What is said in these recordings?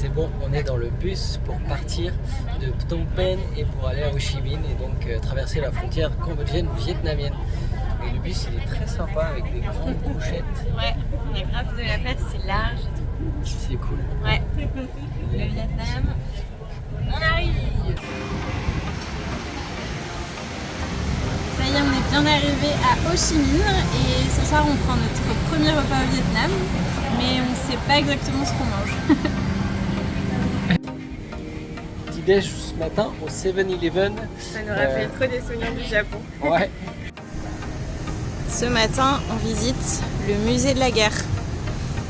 c'est bon, on est dans le bus pour partir de Phnom Penh et pour aller à Ho Chi Minh et donc traverser la frontière cambodgienne-vietnamienne. Et le bus il est très sympa avec des grandes couchettes. Ouais, on a grave de la place, c'est large et tout. C'est cool. Ouais, le Vietnam, on arrive. Ça y est, on est bien arrivé à Ho Chi Minh et ce soir on prend notre premier repas au Vietnam, mais on sait pas exactement ce qu'on mange. Petit déj ce matin au 7-Eleven. Ça nous rappelle trop des souvenirs du Japon. Ouais. Ce matin, on visite le musée de la guerre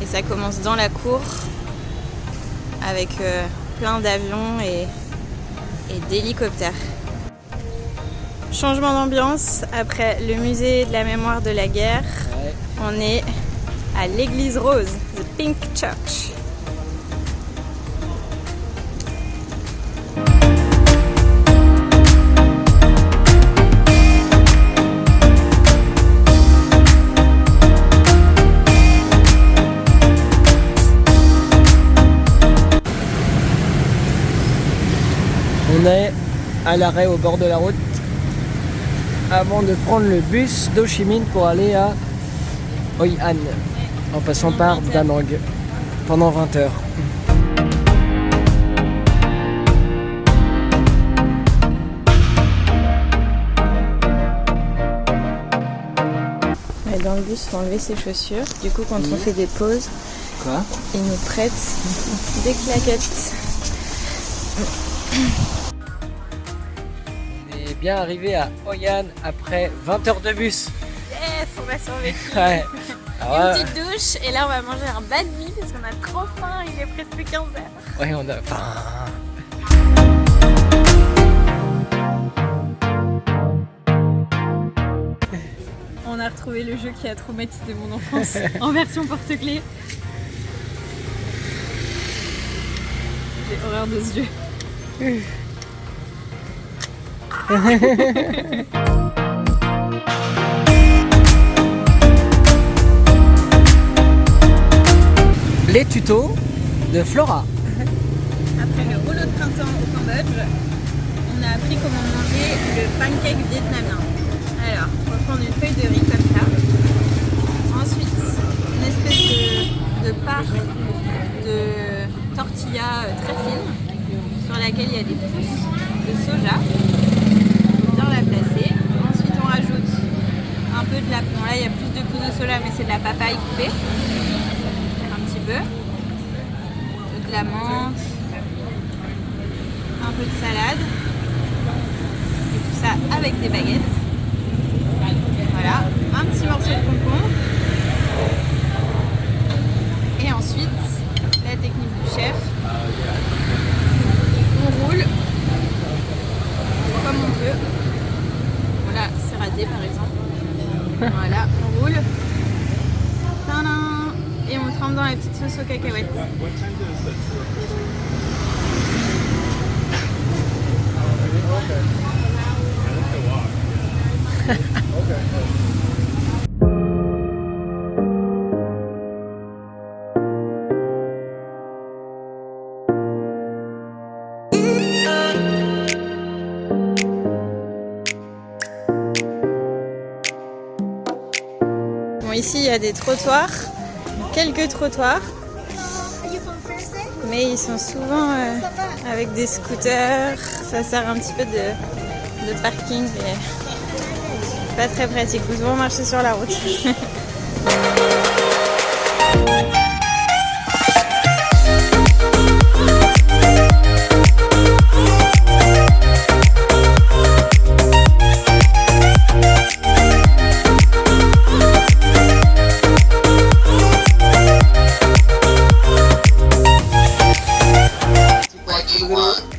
et ça commence dans la cour avec plein d'avions et d'hélicoptères. Changement d'ambiance après le musée de la mémoire de la guerre. Ouais. On est à l'église rose, the Pink Church. On est à l'arrêt au bord de la route avant de prendre le bus d'Ho Chi Minh pour aller à Hoi An en passant par Da Nang pendant 20 heures. Dans le bus, il faut enlever ses chaussures. Du coup, quand on fait des pauses, Quoi? ils nous prêtent des claquettes. On est bien arrivé à Hoi An après 20 heures de bus. Yes, on va survécu. Ouais. Une petite douche et là on va manger un banh mi parce qu'on a trop faim, il est presque 15 heures. Ouais, on a faim. On a retrouvé le jeu qui a traumatisé mon enfance en version porte-clés. J'ai horreur de ce jeu. Les tutos de Flora. Après le rouleau de printemps au Cambodge, on a appris comment manger le pancake vietnamien. Alors, on va prendre une feuille de riz comme ça. Ensuite, une espèce de part de tortilla très fine sur laquelle il y a des pousses de soja. Bien la placer. Ensuite, on rajoute un peu de la... Bon, là, il y a plus de pousses de soja, mais c'est de la papaye coupée. Un petit peu. De la menthe. Un peu de salade. Et tout ça avec des baguettes. Voilà, un petit morceau de concombre. Et ensuite, la technique du chef. On roule comme on peut. Voilà, c'est raté par exemple. Voilà, on roule. Tadam! Et on trempe dans la petite sauce aux cacahuètes. Bon, ici il y a des trottoirs, quelques trottoirs, mais ils sont souvent avec des scooters. Ça sert un petit peu de parking, mais pas très pratique. Faut souvent marcher sur la route.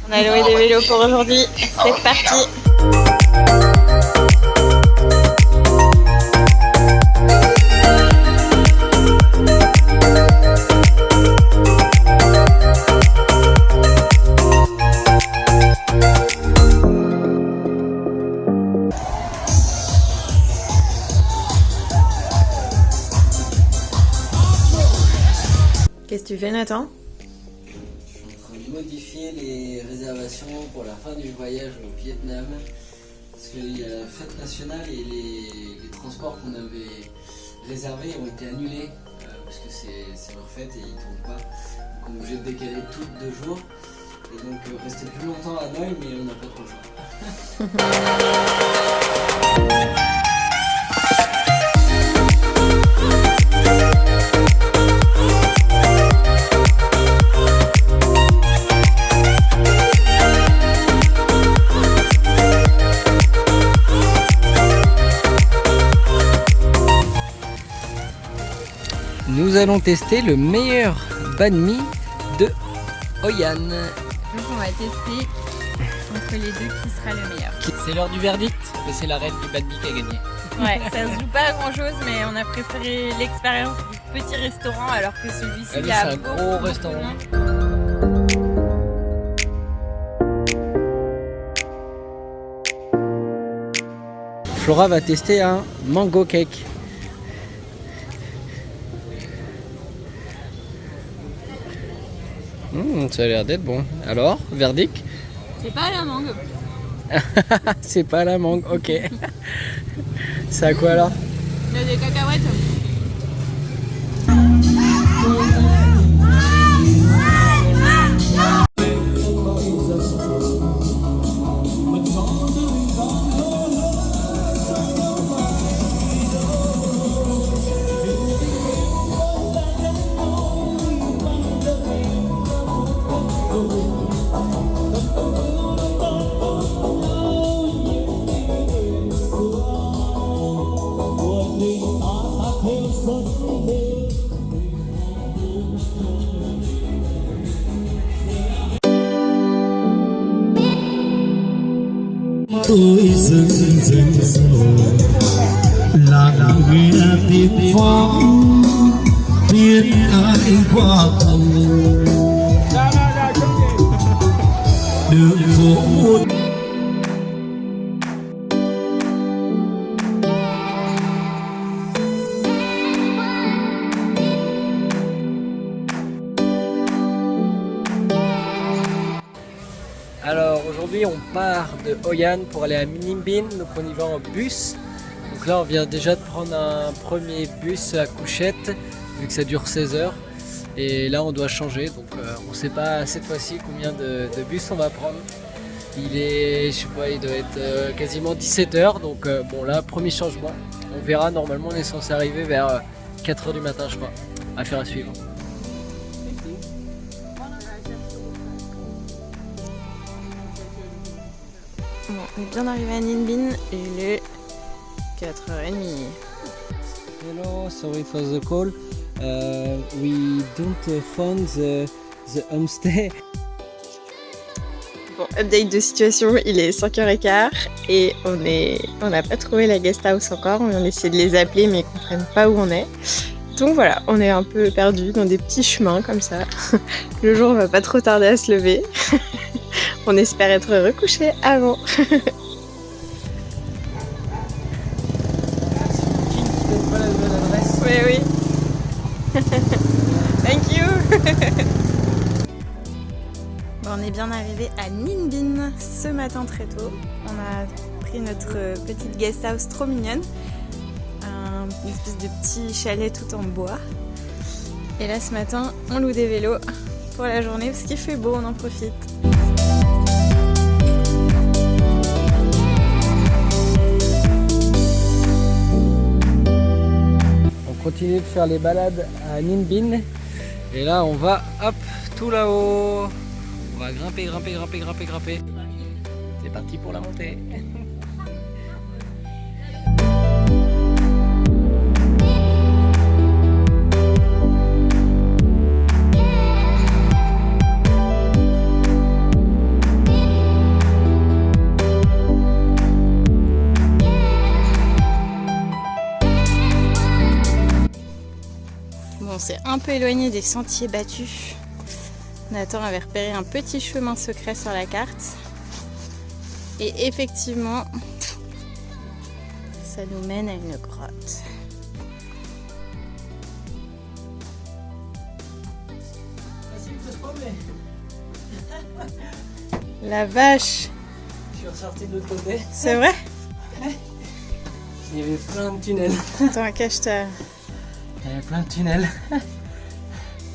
On a loué des vélos pour aujourd'hui. C'est parti. Qu'est-ce que tu fais, Nathan? modifié les réservations pour la fin du voyage au Vietnam. Parce qu'il y a la fête nationale et les transports qu'on avait réservés ont été annulés. Parce que c'est leur fête et ils ne tournent pas. Donc on est obligé de décaler toutes 2 jours. Et donc rester plus longtemps à Hanoï, mais on n'a pas trop le choix. Nous allons tester le meilleur banh mi de Hoi An. Donc on va tester entre les deux qui sera le meilleur. C'est l'heure du verdict, mais c'est la reine du banh mi qui a gagné. Ouais, ça se joue pas à grand chose, mais on a préféré l'expérience du petit restaurant alors que celui-ci il y a c'est un gros restaurant. Flora va tester un mango cake. Ça a l'air d'être bon. Alors, verdict? C'est pas la mangue. C'est pas la mangue, ok. C'est à quoi alors? Il y a des cacahuètes. Tôi dừng dừng rồi lặng nghe tiếng phóng biết ai qua cầu đường phố muôn. Alors aujourd'hui on part de Hoi An pour aller à Ninh Binh, donc on y va en bus. Donc là on vient déjà de prendre un premier bus à couchette vu que ça dure 16 heures. Et là on doit changer, donc on ne sait pas cette fois-ci combien de bus on va prendre. Il est, je sais pas, il doit être quasiment 17 heures, donc bon là premier changement. On verra, normalement on est censé arriver vers 4 heures du matin je crois. Affaire à suivre. Bon, on est bien arrivé à Ninh Binh, il est 4h30. Hello, sorry for the call. We don't find the homestay. Bon, update de situation, il est 5h15 et on n'a pas trouvé la guest house encore. On a essayé de les appeler mais ils ne comprennent pas où on est. Donc voilà, on est un peu perdu dans des petits chemins comme ça. Le jour va pas trop tarder à se lever. On espère être recouché avant. Oui, oui. Thank you. Bon, on est bien arrivé à Ninh Binh ce matin très tôt. On a pris notre petite guest house trop mignonne. Une espèce de petit chalet tout en bois. Et là ce matin, on loue des vélos pour la journée parce qu'il fait beau, on en profite. On continue de faire les balades à Ninh Binh. Et là on va, hop, tout là-haut. On va grimper, grimper, grimper, grimper, grimper. C'est parti pour la montée. Bon, on s'est un peu éloigné des sentiers battus. Nathan avait repéré un petit chemin secret sur la carte. Et effectivement, ça nous mène à une grotte. La vache. Je suis ressorti de l'autre côté. C'est vrai? Il y avait plein de tunnels. Attends, cache-toi. Il y avait plein de tunnels.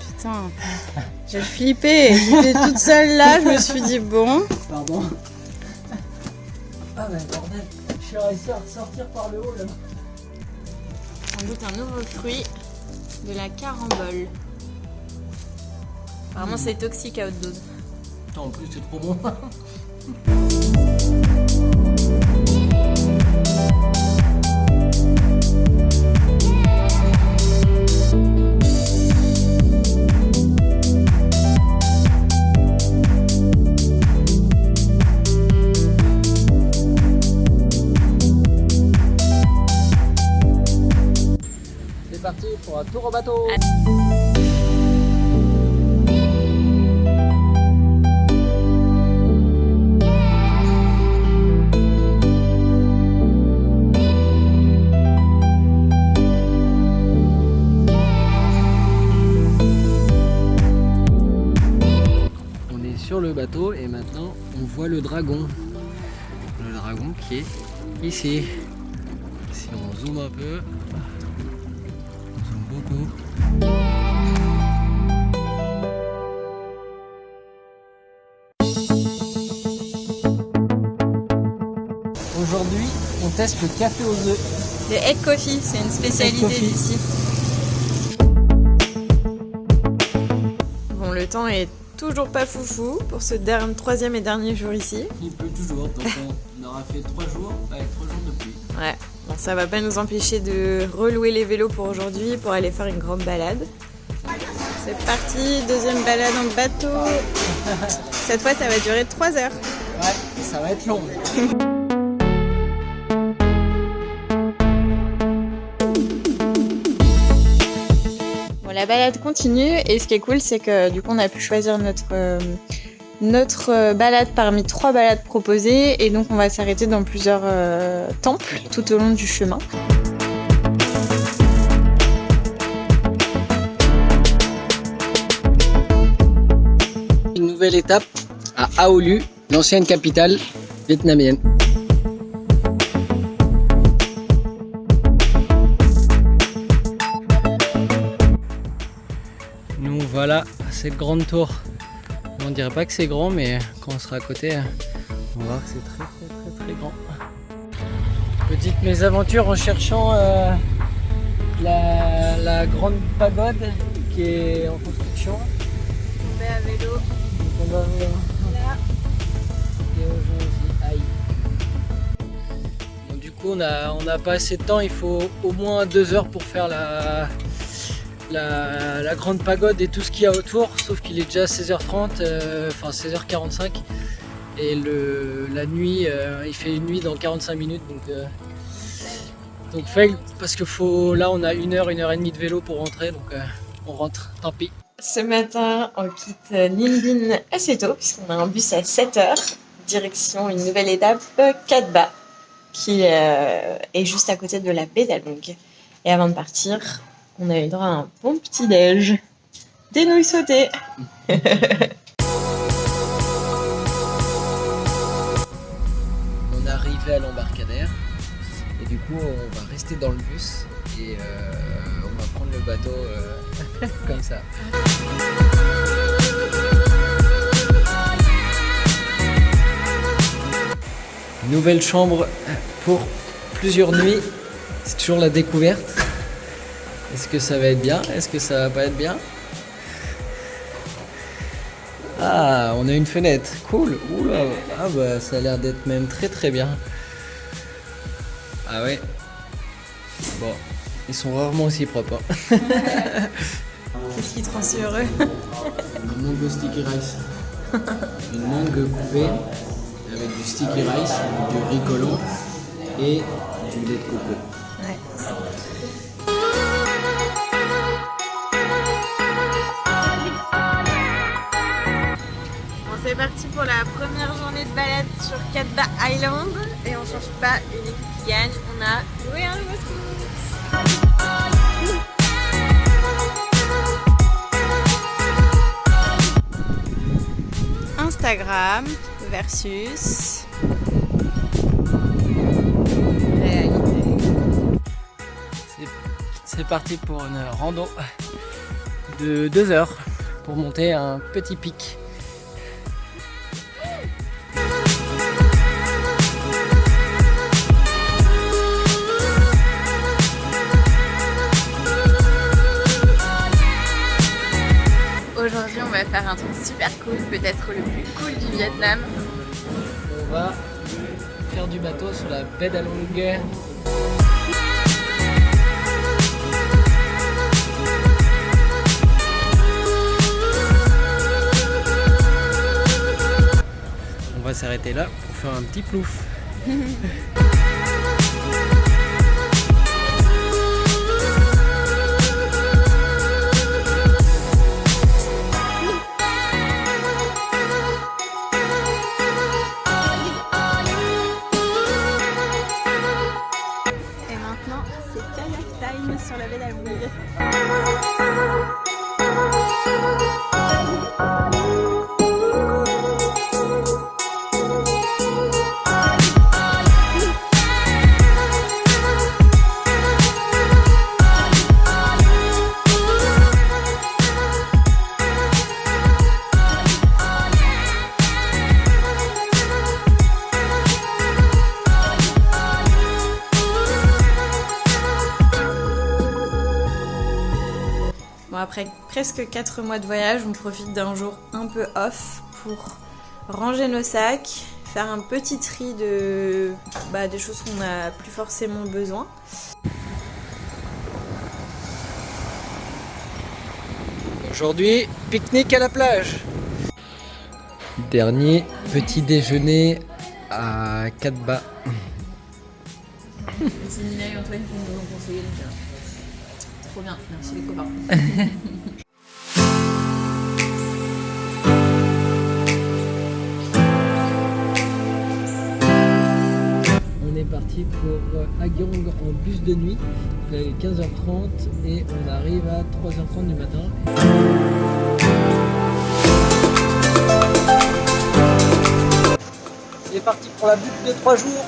Putain, j'ai flippé. J'étais toute seule là, je me suis dit bon. Pardon. Ah mais bordel, je suis réussi à ressortir par le haut là. On goûte un nouveau fruit, de la carambole. Apparemment c'est toxique à haute dose. Putain, en plus c'est trop bon. C'est parti pour un tour au bateau. On est sur le bateau et maintenant on voit le dragon. Le dragon qui est ici. Si on zoome un peu, on zoome beaucoup. Aujourd'hui, on teste le café aux œufs. Le egg coffee, c'est une spécialité Egg coffee. d'ici. Bon, le temps est toujours pas foufou pour ce troisième et dernier jour ici. Il pleut toujours, donc on aura fait 3 jours avec 3 jours de pluie. Ouais, bon, ça va pas nous empêcher de relouer les vélos pour aujourd'hui pour aller faire une grande balade. C'est parti, deuxième balade en bateau. Cette fois, ça va durer 3 heures. Ouais, ça va être long. Bon, la balade continue et ce qui est cool, c'est que du coup, on a pu choisir notre balade parmi 3 balades proposées et donc on va s'arrêter dans plusieurs temples tout au long du chemin. Une nouvelle étape à Aolu, l'ancienne capitale vietnamienne. Nous voilà à cette grande tour. On dirait pas que c'est grand, mais quand on sera à côté, on va voir que c'est très grand. Petite mésaventure en cherchant la grande pagode qui est en construction. On va à vélo. Donc on va Là. et aux gens aussi. Aïe. Bon, du coup, on n'a pas assez de temps. Il faut au moins 2 heures pour faire la grande pagode et tout ce qu'il y a autour, sauf qu'il est déjà 16h30, enfin 16h45 et la nuit, il fait une nuit dans 45 minutes donc fail parce que là on a 1 heure, 1 heure et demie de vélo pour rentrer, donc on rentre, tant pis. Ce matin, on quitte Ninh Binh assez tôt puisqu'on a un bus à 7h, direction une nouvelle étape, Cat Ba, qui est juste à côté de la baie d'Along. Et avant de partir, on a eu droit à un bon petit déj. Des nouilles sautées. On est arrivé à l'embarcadère et du coup on va rester dans le bus et on va prendre le bateau comme ça. Nouvelle chambre pour plusieurs nuits, c'est toujours la découverte. Est-ce que ça va être bien? Est-ce que ça va pas être bien? Ah, on a une fenêtre, cool. Oula, ah bah ça a l'air d'être même très bien. Ah ouais. Bon, ils sont rarement aussi propres. Hein. Qu'est-ce qui te rend si heureux? Une mangue sticky rice. Une mangue coupée avec du sticky rice, du riz collant et du lait de coco. Ouais. C'est parti pour la première journée de balade sur Cat Ba Island et on change pas une équipe qui gagne, on a loué un nouveau scooter. Instagram versus réalité. C'est parti pour une rando de 2 heures pour monter un petit pic. Aujourd'hui, on va faire un truc super cool, peut-être le plus cool du Vietnam. On va faire du bateau sur la baie d'Along. On va s'arrêter là pour faire un petit plouf. Et maintenant, c'est kayak time sur la baie d'Along. Bon, après presque 4 mois de voyage, on profite d'un jour un peu off pour ranger nos sacs, faire un petit tri de des choses qu'on n'a plus forcément besoin. Aujourd'hui, pique-nique à la plage. Dernier petit déjeuner à 4 bas. C'est Nina et Antoine qui nous ont conseillé. Trop bien, merci les copains. On est parti pour Hagyong en bus de nuit. Il est 15h30 et on arrive à 3h30 du matin. Il est parti pour la boucle de 3 jours.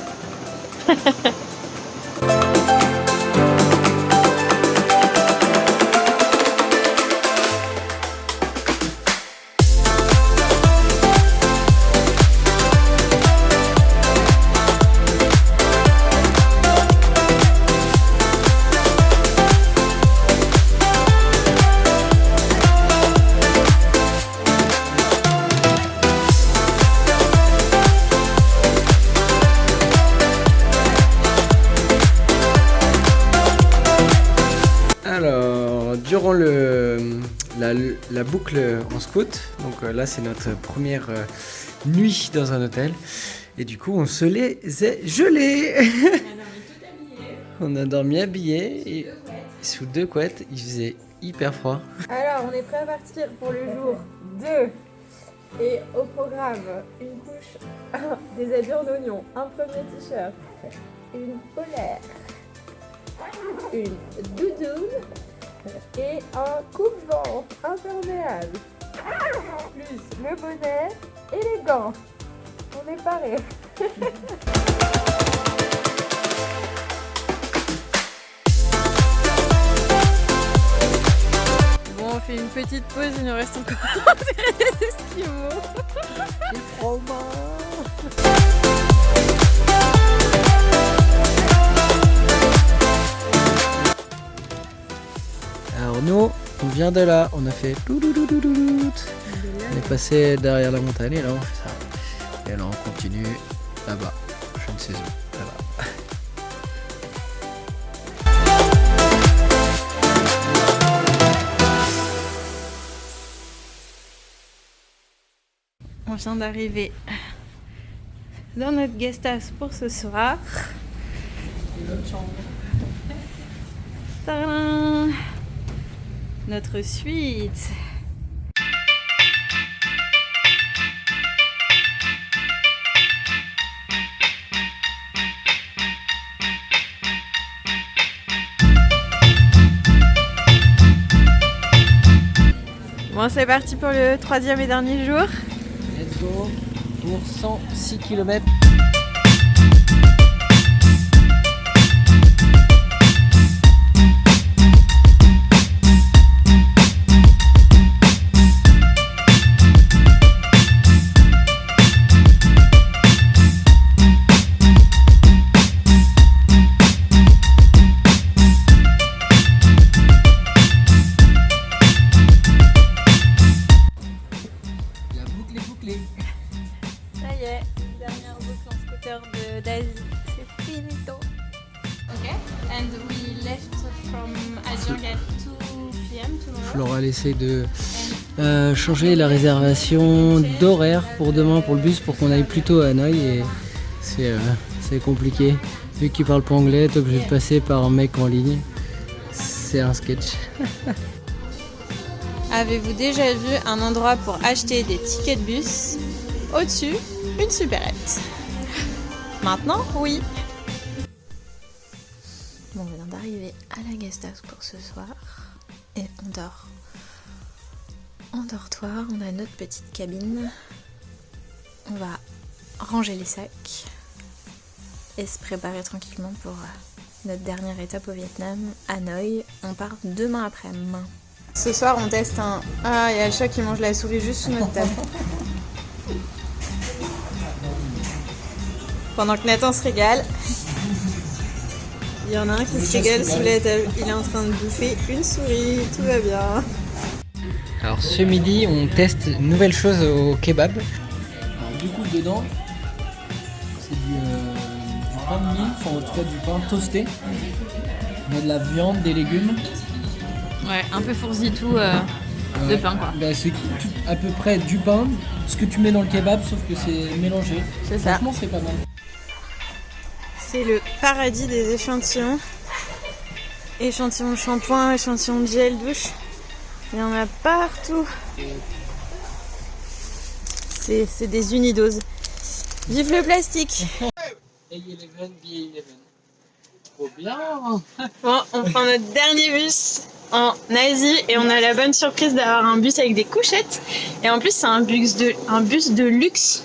Alors, durant la boucle en scout, donc là c'est notre première nuit dans un hôtel, et du coup on se les est gelés. On a dormi habillés et sous 2 couettes, il faisait hyper froid. Alors, on est prêt à partir pour le jour 2. Et au programme, une couche, des habits en oignon, un premier t-shirt, une polaire, une doudoune et un coupe-vent imperméable. Plus le bonnet et les gants. On est paré. Bon, on fait une petite pause, il nous reste encore des esquimaux. C'est trop bon. Alors nous, on vient de là, on a fait doudoudoudoudoudoud. On est passé derrière la montagne et là on fait ça. Et là on continue là-bas, prochaine saison, là-bas. On vient d'arriver dans notre guest house pour ce soir. Tadam! Notre suite. Bon, c'est parti pour le 3e et dernier jour. Let's euros pour 106 km. Ça y est, dernière boucle en scooter d'Asie, c'est finito. Ok, and we left from Ajiang at 2 p.m. tomorrow. Flora essaie de changer la réservation d'horaire pour demain pour le bus pour qu'on aille plus tôt à Hanoï et c'est compliqué. Vu qu'il parle pas anglais, t'es obligé de passer par un mec en ligne. C'est un sketch. Avez-vous déjà vu un endroit pour acheter des tickets de bus? Au-dessus, une supérette. Maintenant, oui. Bon, on vient d'arriver à la guest house pour ce soir. Et on dort en dortoir. On a notre petite cabine. On va ranger les sacs et se préparer tranquillement pour notre dernière étape au Vietnam, Hanoï. On part demain après-midi. Ce soir, on teste un... Ah, il y a le chat qui mange la souris juste sous notre table. Pendant que Nathan se régale, il y en a un qui se régale sous la table. Il est en train de bouffer une souris, tout va bien. Alors ce midi, on teste une nouvelle chose au kebab. Alors du coup, dedans, c'est du pain de mie, enfin en tout cas du pain toasté. On a de la viande, des légumes. Ouais, un peu fourzi-tout de pain quoi. Bah, c'est à peu près du pain, ce que tu mets dans le kebab, sauf que c'est mélangé. C'est ça. Franchement, c'est pas mal. C'est le paradis des échantillons. Échantillons de shampoing, échantillons de gel douche. Il y en a partout. C'est des unidoses. Vive le plastique! A11, B11. Trop bien! Bon, on prend notre dernier bus en Asie et on a la bonne surprise d'avoir un bus avec des couchettes. Et en plus, c'est un bus de luxe.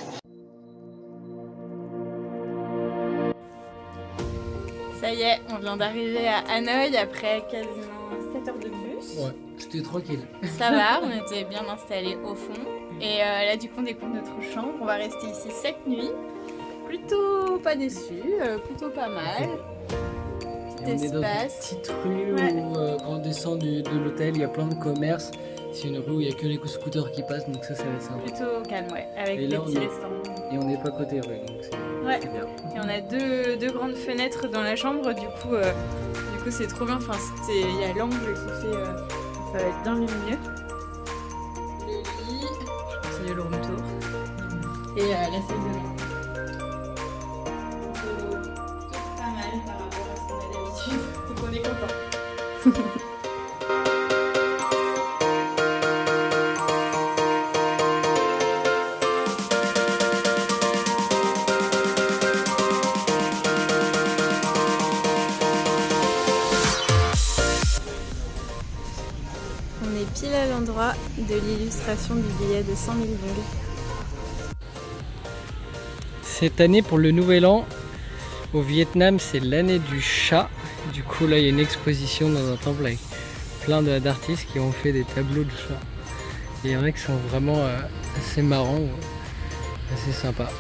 Ça y est, on vient d'arriver à Hanoï après quasiment 7 heures de bus. Ouais, c'était tranquille. Ça va, on était bien installés au fond. Et là, du coup, on découvre notre chambre. On va rester ici 7 nuits. Plutôt pas déçu, plutôt pas mal. Et on est dans une Espace. petite rue où quand on descend de l'hôtel, il y a plein de commerces. C'est une rue où il n'y a que les scooters qui passent, donc ça va être sympa. Plutôt calme, ouais, avec Et des là, petits on est- restaurants. Et on n'est pas côté rue, donc Ouais. c'est bien. Et on a deux grandes fenêtres dans la chambre, du coup c'est trop bien. Enfin, il y a l'angle qui fait, ça va être bien lumineux. Le lit, je continue le room tour. Et la salle de bain. Plutôt pas mal par rapport à ce qu'on a d'habitude, donc on est content. On est pile à l'endroit de l'illustration du billet de 100 000 dong. Cette année, pour le nouvel an, au Vietnam, c'est l'année du chat. Du coup, là, il y a une exposition dans un temple avec plein d'artistes qui ont fait des tableaux de chats. Et il y en a qui sont vraiment assez marrants, assez sympas.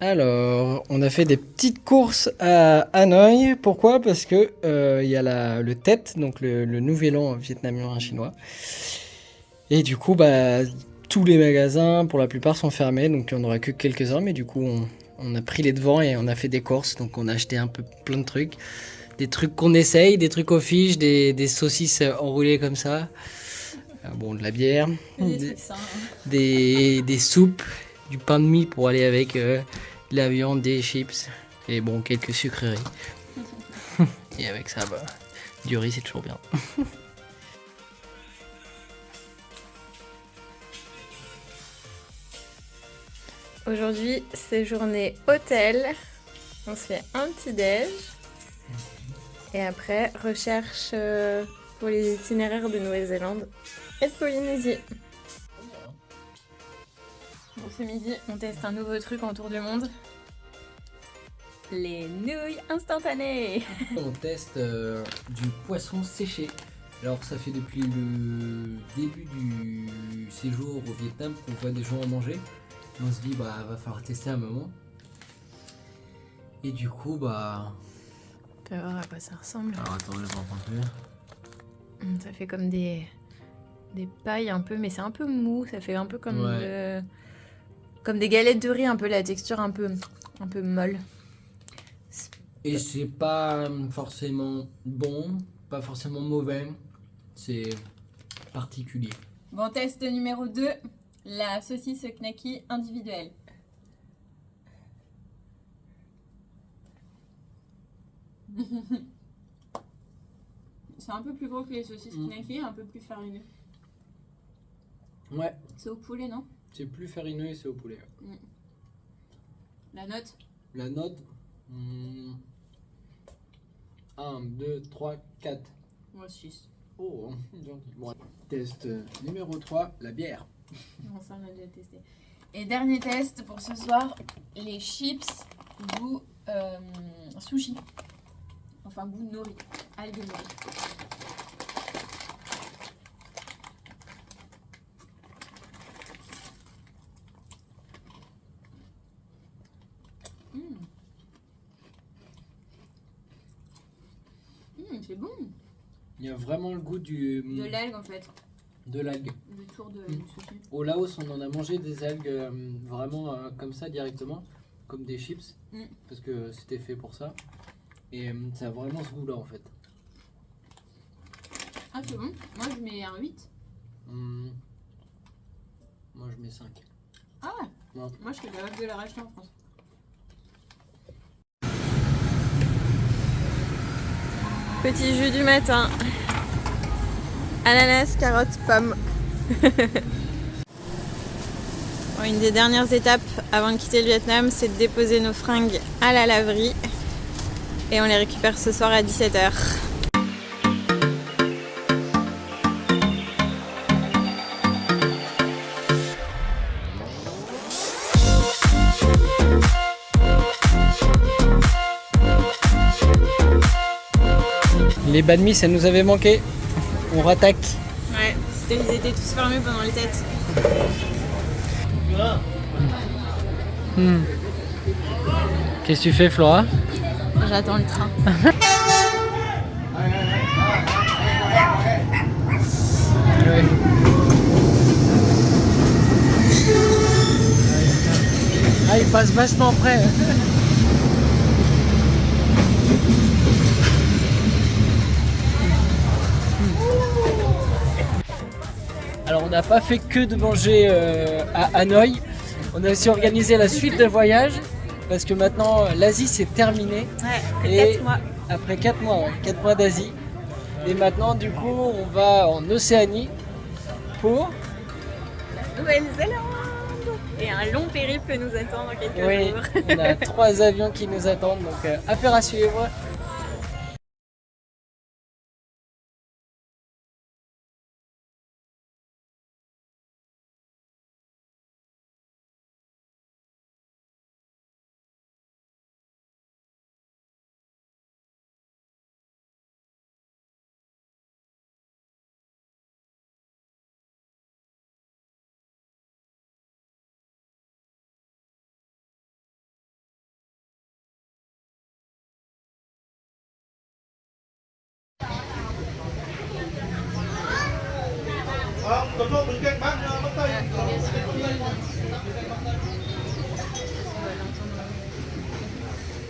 Alors, on a fait des petites courses à Hanoï. Pourquoi? Parce que il y a le Tet, donc le nouvel an vietnamien chinois. Et du coup, bah, tous les magasins, pour la plupart, sont fermés. Donc, il n'y en aura que quelques-uns. Mais du coup, on a pris les devants et on a fait des courses. Donc, on a acheté un peu plein de trucs. Des trucs qu'on essaye, des trucs aux fiches, des saucisses enroulées comme ça. Bon, de la bière. Des soupes, du pain de mie pour aller avec de la viande, des chips et bon, quelques sucreries. Et avec ça, bah, du riz, c'est toujours bien. Aujourd'hui, c'est journée hôtel. On se fait un petit déj. Et après, recherche pour les itinéraires de Nouvelle-Zélande et de Polynésie. Bon, ce midi, on teste un nouveau truc en tour du monde. Les nouilles instantanées. On teste du poisson séché. Alors ça fait depuis le début du séjour au Vietnam qu'on voit des gens en manger. Et on se dit bah va falloir tester un moment. Et du coup bah... Tu vas voir à quoi ça ressemble. Alors attends, je vais voir un peu. Ça fait comme des pailles un peu, mais c'est un peu mou. Ça fait un peu comme, Ouais. comme des galettes de riz, un peu la texture un peu molle. Et c'est pas forcément bon, pas forcément mauvais. C'est particulier. Bon, test numéro 2, la saucisse knacky individuelle. C'est un peu plus gros que les saucisses knacky, un peu plus farineux. Ouais, C'est au poulet, non? c'est plus farineux et c'est au poulet. La note? La note 1, 2, 3, 4. Moi 6. Oh, gentil. Bon, test numéro 3, la bière. Non, ça on a déjà testé. Et dernier test pour ce soir, les chips goût sushi. Enfin goût nori, algues nori. C'est bon. Il y a vraiment le goût De l'algue en fait, de l'algue. du tour de sushi. Au Laos, on en a mangé des algues vraiment comme ça directement, comme des chips, parce que c'était fait pour ça. Et ça a vraiment ce goût-là en fait. Ah c'est bon, moi je mets un 8. Moi je mets 5. Ah ouais, Ouais. moi je suis capable de la racheter en France. Petit jus du matin. Ananas, carotte, pomme. Bon, une des dernières étapes avant de quitter le Vietnam, c'est de déposer nos fringues à la laverie. Et on les récupère ce soir à 17h. Les banh mi, ça nous avait manqué. On rattaque. Ouais, ils étaient tous fermés pendant les têtes. Qu'est-ce que tu fais, Flora? J'attends le train. Ouais. Ah, il passe vachement près. Alors on n'a pas fait que de manger à Hanoï, on a aussi organisé la suite de voyage parce que maintenant l'Asie c'est terminé. Ouais, Et 4 mois. après 4 mois, ouais, 4 mois d'Asie. Et maintenant du coup on va en Océanie pour... Nouvelle-Zélande. Et un long périple nous attend dans quelques Oui, jours. on a 3 avions qui nous attendent, donc affaire à suivre.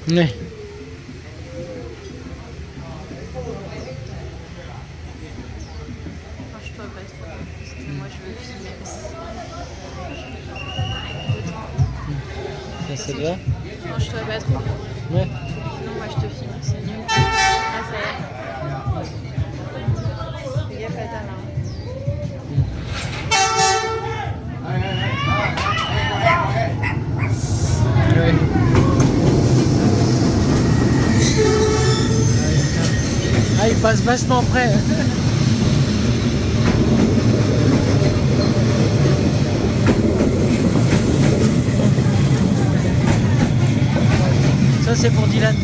Ouais. Franche-toi pas trop, parce que moi je veux filmer aussi. Ça te va? Franche-toi pas trop. Ouais. Non, moi je te filme, c'est nul. Ah, ça y est. Fais gaffe à ta main. Ouais. Ah, il passe vachement près. Ça c'est pour Dylan.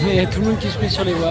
Mais il y a tout le monde qui se met sur les voies.